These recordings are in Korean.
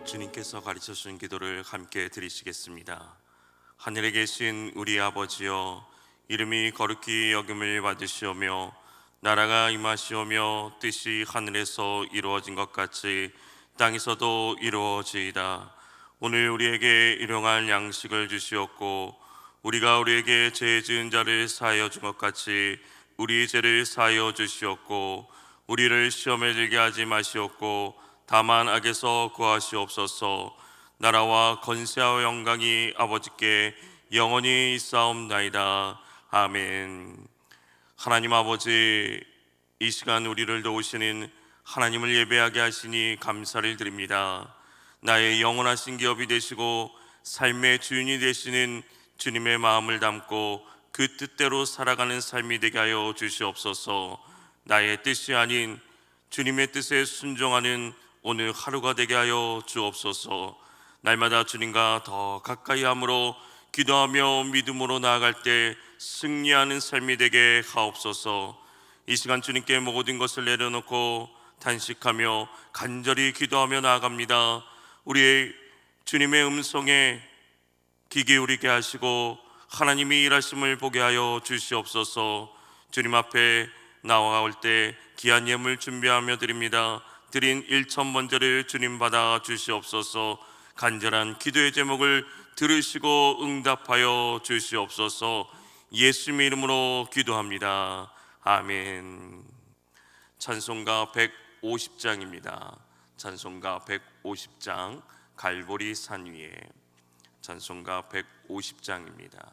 주님께서 가르쳐 주신 기도를 함께 드리시겠습니다. 하늘에 계신 우리 아버지여, 이름이 거룩히 여김을 받으시오며 나라가 임하시오며 뜻이 하늘에서 이루어진 것 같이 땅에서도 이루어지이다. 오늘 우리에게 일용할 양식을 주시옵고 우리가 우리에게 죄 지은 자를 사하여 준 것 같이 우리 죄를 사하여 주시옵고 우리를 시험에 들게 하지 마시옵고 다만 악에서 구하시옵소서. 나라와 권세와 영광이 아버지께 영원히 있사옵나이다. 아멘. 하나님 아버지, 이 시간 우리를 도우시는 하나님을 예배하게 하시니 감사를 드립니다. 나의 영원하신 기업이 되시고 삶의 주인이 되시는 주님의 마음을 담고 그 뜻대로 살아가는 삶이 되게 하여 주시옵소서. 나의 뜻이 아닌 주님의 뜻에 순종하는 오늘 하루가 되게 하여 주옵소서. 날마다 주님과 더 가까이 함으로 기도하며 믿음으로 나아갈 때 승리하는 삶이 되게 하옵소서. 이 시간 주님께 모든 것을 내려놓고 단식하며 간절히 기도하며 나아갑니다. 우리의 주님의 음성에 귀 기울이게 하시고 하나님이 일하심을 보게 하여 주시옵소서. 주님 앞에 나아올 때 귀한 예물 준비하며 드립니다. 드린 1,000번제를 주님 받아 주시옵소서. 간절한 기도의 제목을 들으시고 응답하여 주시옵소서. 예수님의 이름으로 기도합니다. 아멘. 찬송가 150장입니다. 찬송가 150장, 갈보리 산 위에. 찬송가 150장입니다.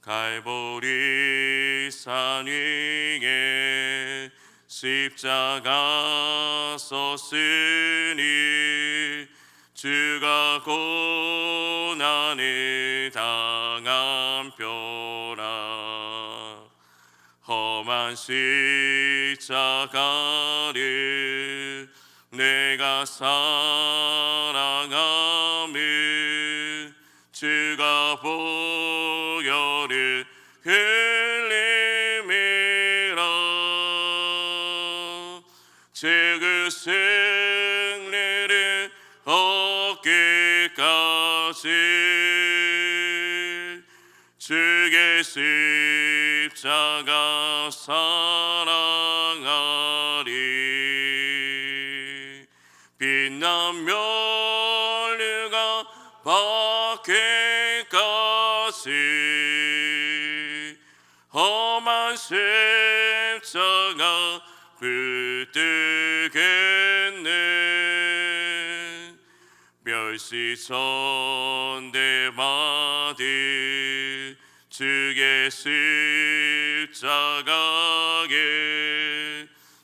갈보리 산 위에 십자가 섰으니 주가 고난을 당한 표라. 험한 십자가를 내가 사랑하며 주가 보혈을 흘림이라. 그 승리를 얻기까지 주의 십자가 사랑하리. 빛난 면류가 받기까지 험한 십자가 붙들겠네. 멸시전대받이 주의 십자가에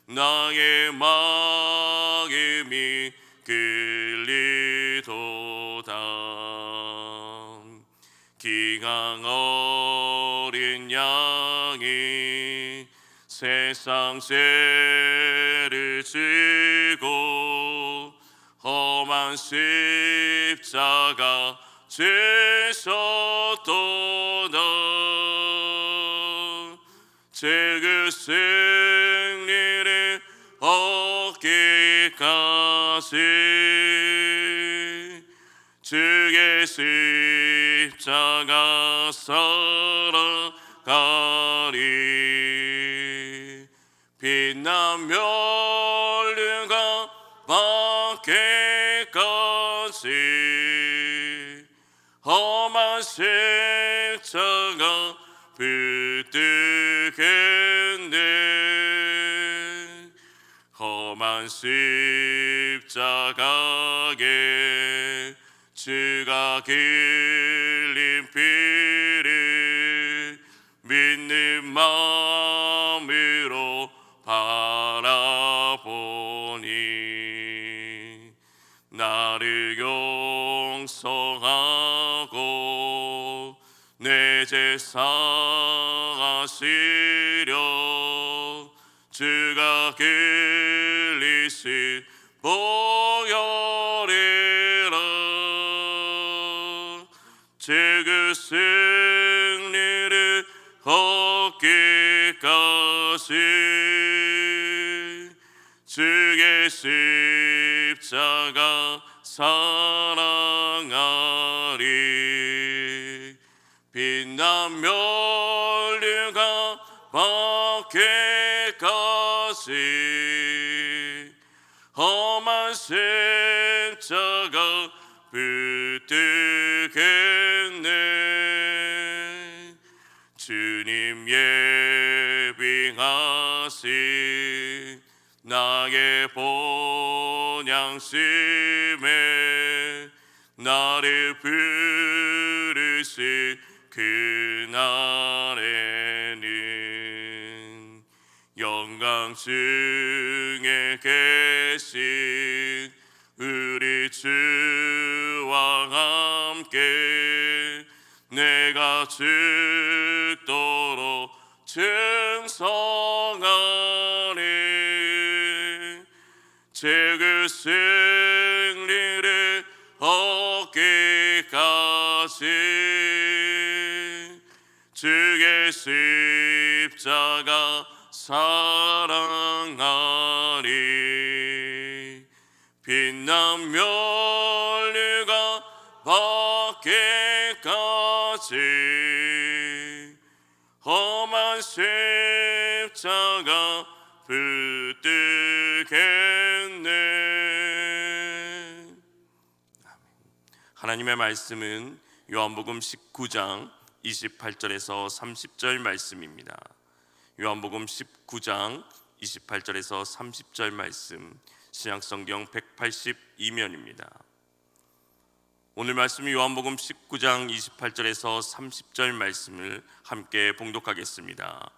나의 마음이 끌리도다. 기강 어린 양이 세상 죄를 지고 험한 십자가 지셨도다. 그 승리를 얻기까지 주의 십자가 살아가리. 빛난 면류가 받기까지 험한 십자가 붙들겠네. 험한 십자가에 주가 흘린 피를 믿는 마음으로 바라보니 나를 용서하고 내 죄 사하시려 주가 흘리신 보혈이라. 그 승리를 얻기까지 주의 십자가 사랑하리. 빛난 멸류가 밖에까지 험한 십자가 붙들겠네. 주님 예비하신 나의 본향심에 나를 부르신 그날에는 영광 중에 계신 우리 주와 함께 내가 죽도록 충성하리. 그 승리를 얻기까지 주의 십자가 사랑하리. 빛난 멸류가 밖에까지 험한 십자가 붙들겠네. 하나님의 말씀은 요한복음 19장 28절에서 30절 말씀입니다. 요한복음 19장 28절에서 30절 말씀, 신약성경 182면입니다. 오늘 말씀이 요한복음 19장 28절에서 30절 말씀을 함께 봉독하겠습니다.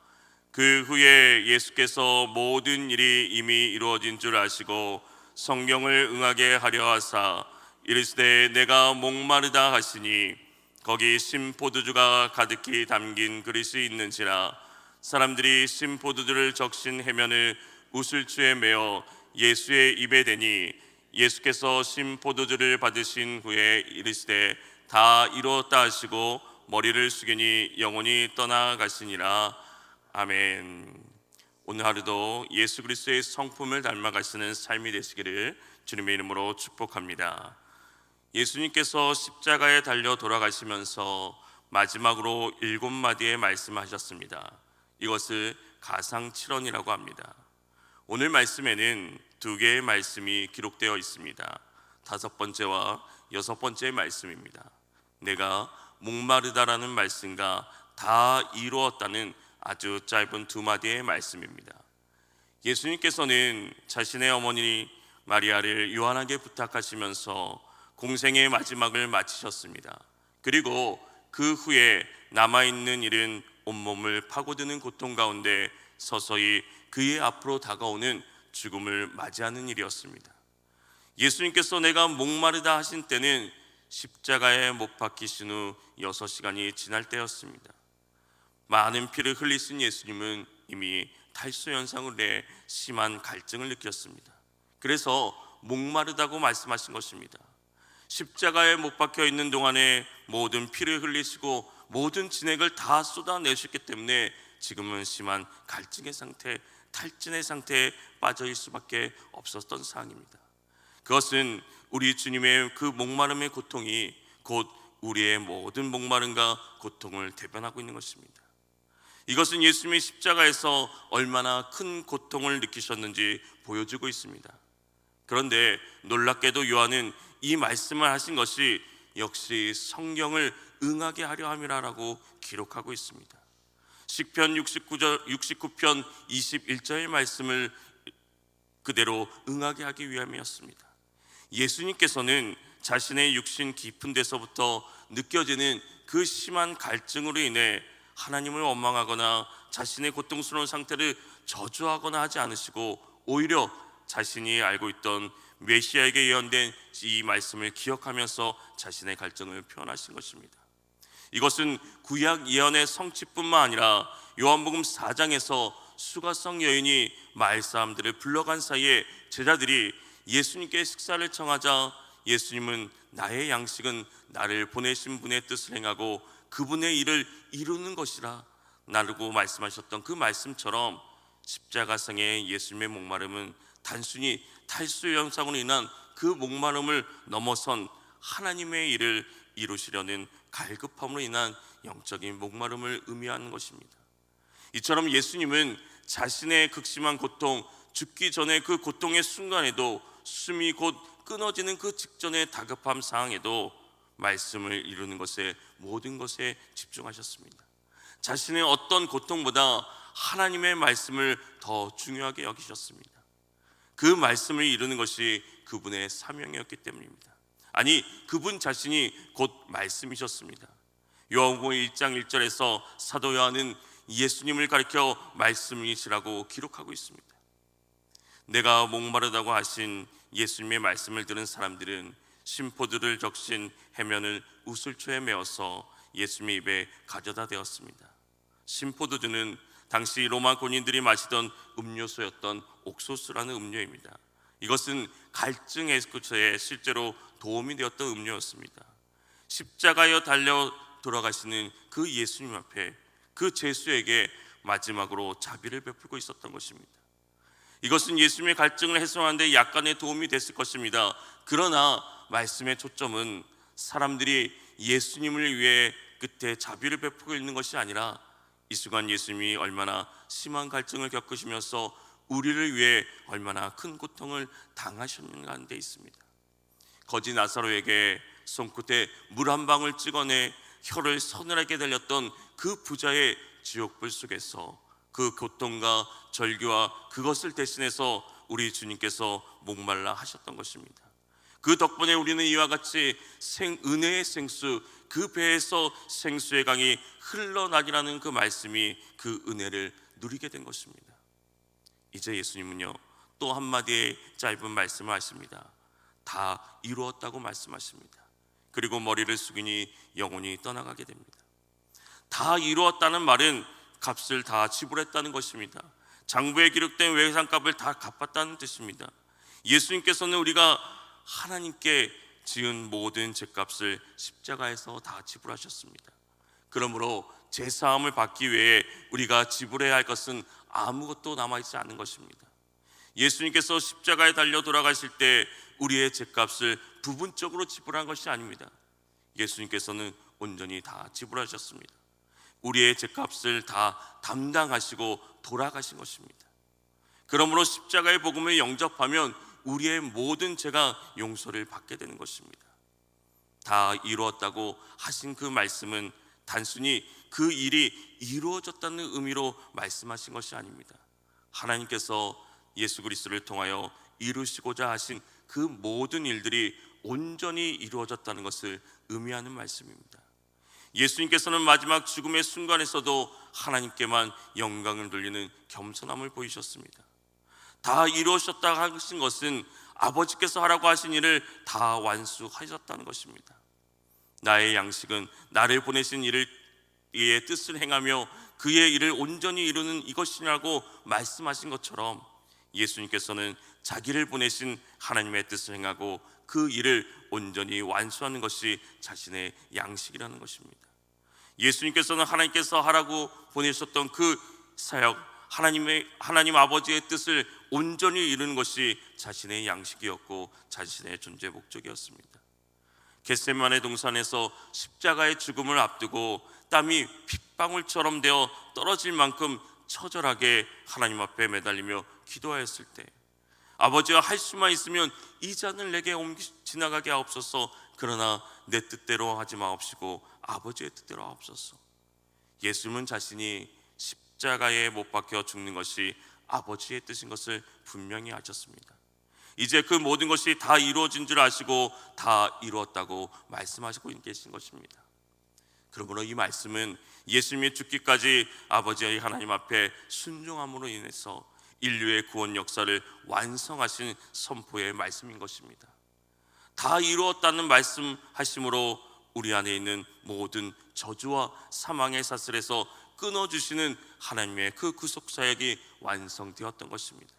그 후에 예수께서 모든 일이 이미 이루어진 줄 아시고 성경을 응하게 하려 하사 이르시되 내가 목마르다 하시니 거기 신포도주가 가득히 담긴 그릇이 있는지라. 사람들이 신포도주를 적신 해면을 우슬추에 메어 예수의 입에 대니 예수께서 신포도주를 받으신 후에 이르시되 다 이루었다 하시고 머리를 숙이니 영혼이 떠나가시니라. 아멘. 오늘 하루도 예수 그리스도의 성품을 닮아가시는 삶이 되시기를 주님의 이름으로 축복합니다. 예수님께서 십자가에 달려 돌아가시면서 마지막으로 7마디의 말씀하셨습니다. 이것을 가상칠언이라고 합니다. 오늘 말씀에는 2개의 말씀이 기록되어 있습니다. 5번째와 6번째 말씀입니다. 내가 목마르다라는 말씀과 다 이루었다는 아주 짧은 2마디의 말씀입니다. 예수님께서는 자신의 어머니 마리아를 요한에게 부탁하시면서 공생의 마지막을 마치셨습니다. 그리고 그 후에 남아있는 일은 온몸을 파고드는 고통 가운데 서서히 그의 앞으로 다가오는 죽음을 맞이하는 일이었습니다. 예수님께서 내가 목마르다 하신 때는 십자가에 못 박히신 후 6시간이 지날 때였습니다. 많은 피를 흘리신 예수님은 이미 탈수 현상으로 인해 심한 갈증을 느꼈습니다. 그래서 목마르다고 말씀하신 것입니다. 십자가에 못 박혀 있는 동안에 모든 피를 흘리시고 모든 진액을 다 쏟아내셨기 때문에 지금은 심한 갈증의 상태, 탈진의 상태에 빠져 있을 수밖에 없었던 상황입니다. 그것은 우리 주님의 그 목마름의 고통이 곧 우리의 모든 목마름과 고통을 대변하고 있는 것입니다. 이것은 예수님의 십자가에서 얼마나 큰 고통을 느끼셨는지 보여주고 있습니다. 그런데 놀랍게도 요한은 이 말씀을 하신 것이 역시 성경을 응하게 하려 함이라고 기록하고 있습니다. 시편 69편 21절의 말씀을 그대로 응하게 하기 위함이었습니다. 예수님께서는 자신의 육신 깊은 데서부터 느껴지는 그 심한 갈증으로 인해 하나님을 원망하거나 자신의 고통스러운 상태를 저주하거나 하지 않으시고 오히려 자신이 알고 있던 메시아에게 예언된 이 말씀을 기억하면서 자신의 갈증을 표현하신 것입니다. 이것은 구약 예언의 성취뿐만 아니라 요한복음 4장에서 수가성 여인이 마을 사람들을 불러간 사이에 제자들이 예수님께 식사를 청하자 예수님은 나의 양식은 나를 보내신 분의 뜻을 행하고 그분의 일을 이루는 것이라 라고 말씀하셨던 그 말씀처럼 십자가상의 예수님의 목마름은 단순히 탈수 현상으로 인한 그 목마름을 넘어선 하나님의 일을 이루시려는 갈급함으로 인한 영적인 목마름을 의미하는 것입니다. 이처럼 예수님은 자신의 극심한 고통, 죽기 전에 그 고통의 순간에도 숨이 곧 끊어지는 그 직전의 다급함 상황에도 말씀을 이루는 것에, 모든 것에 집중하셨습니다. 자신의 어떤 고통보다 하나님의 말씀을 더 중요하게 여기셨습니다. 그 말씀을 이루는 것이 그분의 사명이었기 때문입니다. 아니, 그분 자신이 곧 말씀이셨습니다. 요한복음 1장 1절에서 사도 요한은 예수님을 가리켜 말씀이시라고 기록하고 있습니다. 내가 목마르다고 하신 예수님의 말씀을 들은 사람들은 심포들을 적신 해면을 우슬초에 메어서 예수님의 입에 가져다 대었습니다. 심포도주는 당시 로마 군인들이 마시던 음료수였던 옥수수라는 음료입니다. 이것은 갈증 해소에 실제로 도움이 되었던 음료였습니다. 십자가에 달려 돌아가시는 그 예수님 앞에 그 죄수에게 마지막으로 자비를 베풀고 있었던 것입니다. 이것은 예수님의 갈증을 해소하는 데 약간의 도움이 됐을 것입니다. 그러나 말씀의 초점은 사람들이 예수님을 위해 끝에 자비를 베풀고 있는 것이 아니라 이 순간 예수님이 얼마나 심한 갈증을 겪으시면서 우리를 위해 얼마나 큰 고통을 당하셨는가 하는 데 있습니다. 거지 나사로에게 손끝에 물 한 방울 찍어내 혀를 서늘하게 달렸던 그 부자의 지옥불 속에서 그 고통과 절규와 그것을 대신해서 우리 주님께서 목말라 하셨던 것입니다. 그 덕분에 우리는 이와 같이 은혜의 생수, 그 배에서 생수의 강이 흘러나기라는 그 말씀이 그 은혜를 누리게 된 것입니다. 이제 예수님은요, 또 한마디의 짧은 말씀을 하십니다. 다 이루었다고 말씀하십니다. 그리고 머리를 숙이니 영혼이 떠나가게 됩니다. 다 이루었다는 말은 값을 다 지불했다는 것입니다. 장부에 기록된 외상값을 다 갚았다는 뜻입니다. 예수님께서는 우리가 하나님께 지은 모든 죄값을 십자가에서 다 지불하셨습니다. 그러므로 죄사함을 받기 위해 우리가 지불해야 할 것은 아무것도 남아있지 않은 것입니다. 예수님께서 십자가에 달려 돌아가실 때 우리의 죄값을 부분적으로 지불한 것이 아닙니다. 예수님께서는 온전히 다 지불하셨습니다. 우리의 죄값을 다 담당하시고 돌아가신 것입니다. 그러므로 십자가의 복음을 영접하면 우리의 모든 죄가 용서를 받게 되는 것입니다. 다 이루었다고 하신 그 말씀은 단순히 그 일이 이루어졌다는 의미로 말씀하신 것이 아닙니다. 하나님께서 예수 그리스도를 통하여 이루시고자 하신 그 모든 일들이 온전히 이루어졌다는 것을 의미하는 말씀입니다. 예수님께서는 마지막 죽음의 순간에서도 하나님께만 영광을 돌리는 겸손함을 보이셨습니다. 다 이루어졌다 하신 것은 아버지께서 하라고 하신 일을 다 완수하셨다는 것입니다. 나의 양식은 나를 보내신 이의 뜻을 행하며 그의 일을 온전히 이루는 이것이라고 말씀하신 것처럼 예수님께서는 자기를 보내신 하나님의 뜻을 행하고 그 일을 온전히 완수하는 것이 자신의 양식이라는 것입니다. 예수님께서는 하나님께서 하라고 보내셨던 그 사역, 하나님 아버지의 뜻을 온전히 이루는 것이 자신의 양식이었고 자신의 존재 목적이었습니다. 겟세마네 동산에서 십자가의 죽음을 앞두고 땀이 핏방울처럼 되어 떨어질 만큼 처절하게 하나님 앞에 매달리며 기도하였을 때 아버지가 할 수만 있으면 이 잔을 내게 지나가게 하옵소서, 그러나 내 뜻대로 하지 마옵시고 아버지의 뜻대로 하옵소서. 예수님은 자신이 십자가에 못 박혀 죽는 것이 아버지의 뜻인 것을 분명히 아셨습니다. 이제 그 모든 것이 다 이루어진 줄 아시고 다 이루었다고 말씀하시고 계신 것입니다. 그러므로 이 말씀은 예수님이 죽기까지 아버지의 하나님 앞에 순종함으로 인해서 인류의 구원 역사를 완성하신 선포의 말씀인 것입니다. 다 이루었다는 말씀하심으로 우리 안에 있는 모든 저주와 사망의 사슬에서 끊어주시는 하나님의 그 구속사역이 완성되었던 것입니다.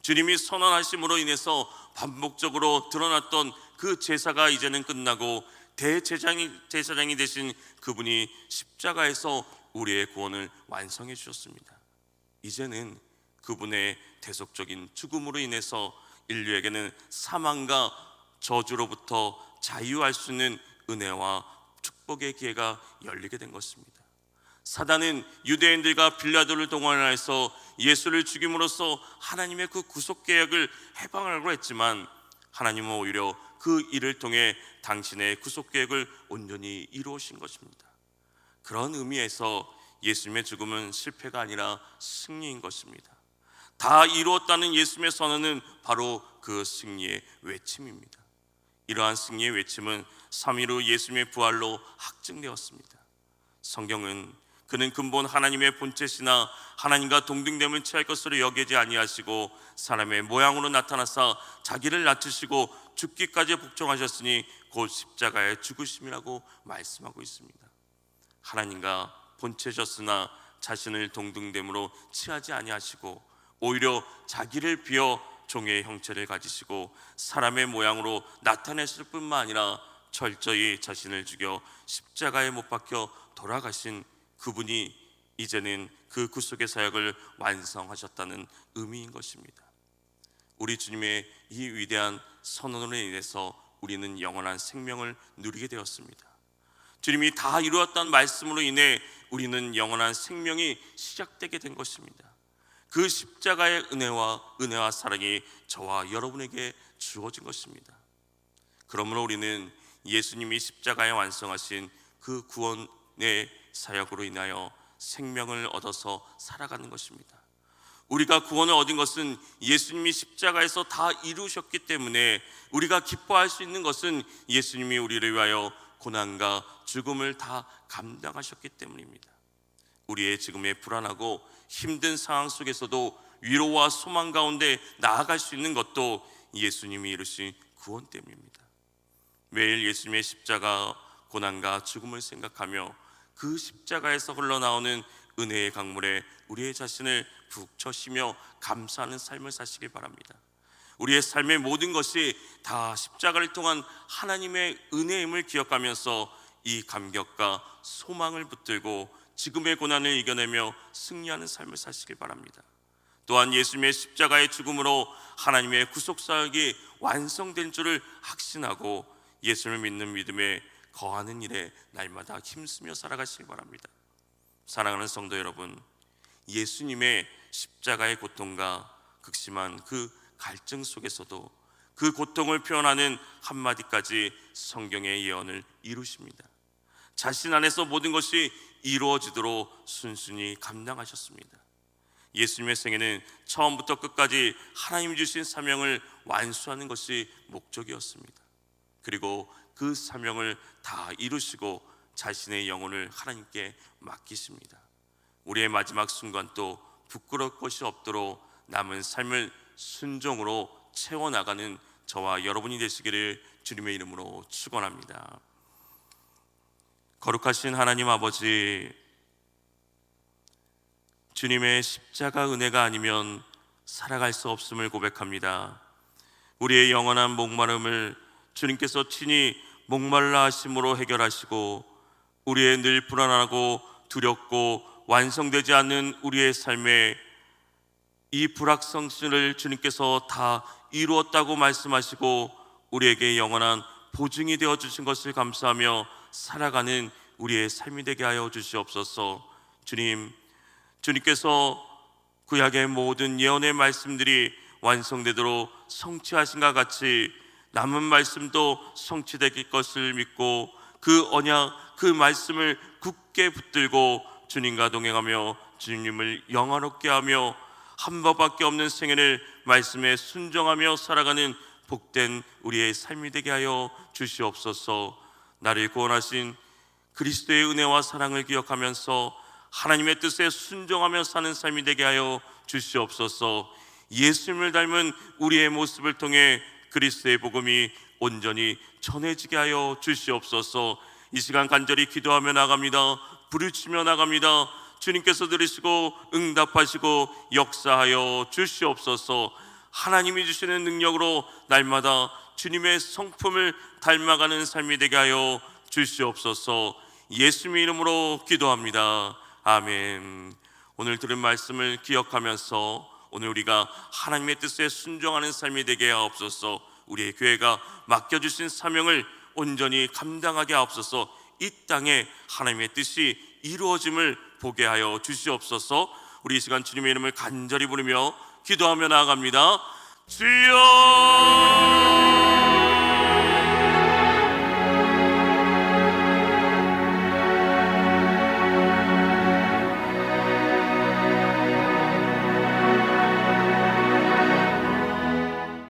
주님이 선언하심으로 인해서 반복적으로 드러났던 그 제사가 이제는 끝나고 대제사장이 되신 그분이 십자가에서 우리의 구원을 완성해 주셨습니다. 이제는 그분의 대속적인 죽음으로 인해서 인류에게는 사망과 저주로부터 자유할 수 있는 은혜와 축복의 기회가 열리게 된 것입니다. 사단은 유대인들과 빌라도를 동원해서 예수를 죽임으로써 하나님의 그 구속 계획을 해방하려고 했지만 하나님은 오히려 그 일을 통해 당신의 구속 계획을 온전히 이루어신 것입니다. 그런 의미에서 예수님의 죽음은 실패가 아니라 승리인 것입니다. 다 이루었다는 예수님의 선언은 바로 그 승리의 외침입니다. 이러한 승리의 외침은 3일 후 예수님의 부활로 확증되었습니다. 성경은 그는 근본 하나님의 본체시나 하나님과 동등됨을 취할 것으로 여기지 아니하시고 사람의 모양으로 나타나사 자기를 낮추시고 죽기까지 복종하셨으니 곧 십자가의 죽으심이라고 말씀하고 있습니다. 하나님과 본체셨으나 자신을 동등됨으로 취하지 아니하시고 오히려 자기를 비어 종의 형체를 가지시고 사람의 모양으로 나타냈을 뿐만 아니라 철저히 자신을 죽여 십자가에 못 박혀 돌아가신 그분이 이제는 그 구속의 사역을 완성하셨다는 의미인 것입니다. 우리 주님의 이 위대한 선언으로 인해서 우리는 영원한 생명을 누리게 되었습니다. 주님이 다 이루었다는 말씀으로 인해 우리는 영원한 생명이 시작되게 된 것입니다. 그 십자가의 은혜와 사랑이 저와 여러분에게 주어진 것입니다. 그러므로 우리는 예수님이 십자가에 완성하신 그 구원의 사역으로 인하여 생명을 얻어서 살아가는 것입니다. 우리가 구원을 얻은 것은 예수님이 십자가에서 다 이루셨기 때문에 우리가 기뻐할 수 있는 것은 예수님이 우리를 위하여 고난과 죽음을 다 감당하셨기 때문입니다. 우리의 지금의 불안하고 힘든 상황 속에서도 위로와 소망 가운데 나아갈 수 있는 것도 예수님이 이루신 구원 때문입니다. 매일 예수님의 십자가 고난과 죽음을 생각하며 그 십자가에서 흘러나오는 은혜의 강물에 우리의 자신을 푹 쳐쉬며 감사하는 삶을 사시길 바랍니다. 우리의 삶의 모든 것이 다 십자가를 통한 하나님의 은혜임을 기억하면서 이 감격과 소망을 붙들고 지금의 고난을 이겨내며 승리하는 삶을 사시길 바랍니다. 또한 예수님의 십자가의 죽음으로 하나님의 구속사역이 완성된 줄을 확신하고 예수를 믿는 믿음에 거하는 일에 날마다 힘쓰며 살아가시기 바랍니다. 사랑하는 성도 여러분, 예수님의 십자가의 고통과 극심한 그 갈증 속에서도 그 고통을 표현하는 한마디까지 성경의 예언을 이루십니다. 자신 안에서 모든 것이 이루어지도록 순순히 감당하셨습니다. 예수님의 생애는 처음부터 끝까지 하나님 주신 사명을 완수하는 것이 목적이었습니다. 그리고 그 사명을 다 이루시고 자신의 영혼을 하나님께 맡기십니다. 우리의 마지막 순간도 부끄러울 것이 없도록 남은 삶을 순종으로 채워나가는 저와 여러분이 되시기를 주님의 이름으로 축원합니다. 거룩하신 하나님 아버지, 주님의 십자가 은혜가 아니면 살아갈 수 없음을 고백합니다. 우리의 영원한 목마름을 주님께서 친히 목말라 하심으로 해결하시고 우리의 늘 불안하고 두렵고 완성되지 않는 우리의 삶에 이 불확성신을 주님께서 다 이루었다고 말씀하시고 우리에게 영원한 보증이 되어주신 것을 감사하며 살아가는 우리의 삶이 되게 하여 주시옵소서. 주님께서 구약의 모든 예언의 말씀들이 완성되도록 성취하신과 같이 남은 말씀도 성취될 것을 믿고 그 언약, 그 말씀을 굳게 붙들고 주님과 동행하며 주님을 영화롭게 하며 한 번밖에 없는 생애를 말씀에 순종하며 살아가는 복된 우리의 삶이 되게 하여 주시옵소서. 나를 구원하신 그리스도의 은혜와 사랑을 기억하면서 하나님의 뜻에 순종하며 사는 삶이 되게 하여 주시옵소서. 예수님을 닮은 우리의 모습을 통해 그리스도의 복음이 온전히 전해지게 하여 주시옵소서. 이 시간 간절히 기도하며 나갑니다. 부르짖으며 나갑니다. 주님께서 들으시고 응답하시고 역사하여 주시옵소서. 하나님이 주시는 능력으로 날마다 주님의 성품을 닮아가는 삶이 되게 하여 주시옵소서. 예수님의 이름으로 기도합니다. 아멘. 오늘 들은 말씀을 기억하면서 오늘 우리가 하나님의 뜻에 순종하는 삶이 되게 하옵소서. 우리의 교회가 맡겨주신 사명을 온전히 감당하게 하옵소서. 이 땅에 하나님의 뜻이 이루어짐을 보게 하여 주시옵소서. 우리 이 시간 주님의 이름을 간절히 부르며 기도하며 나아갑니다. 주여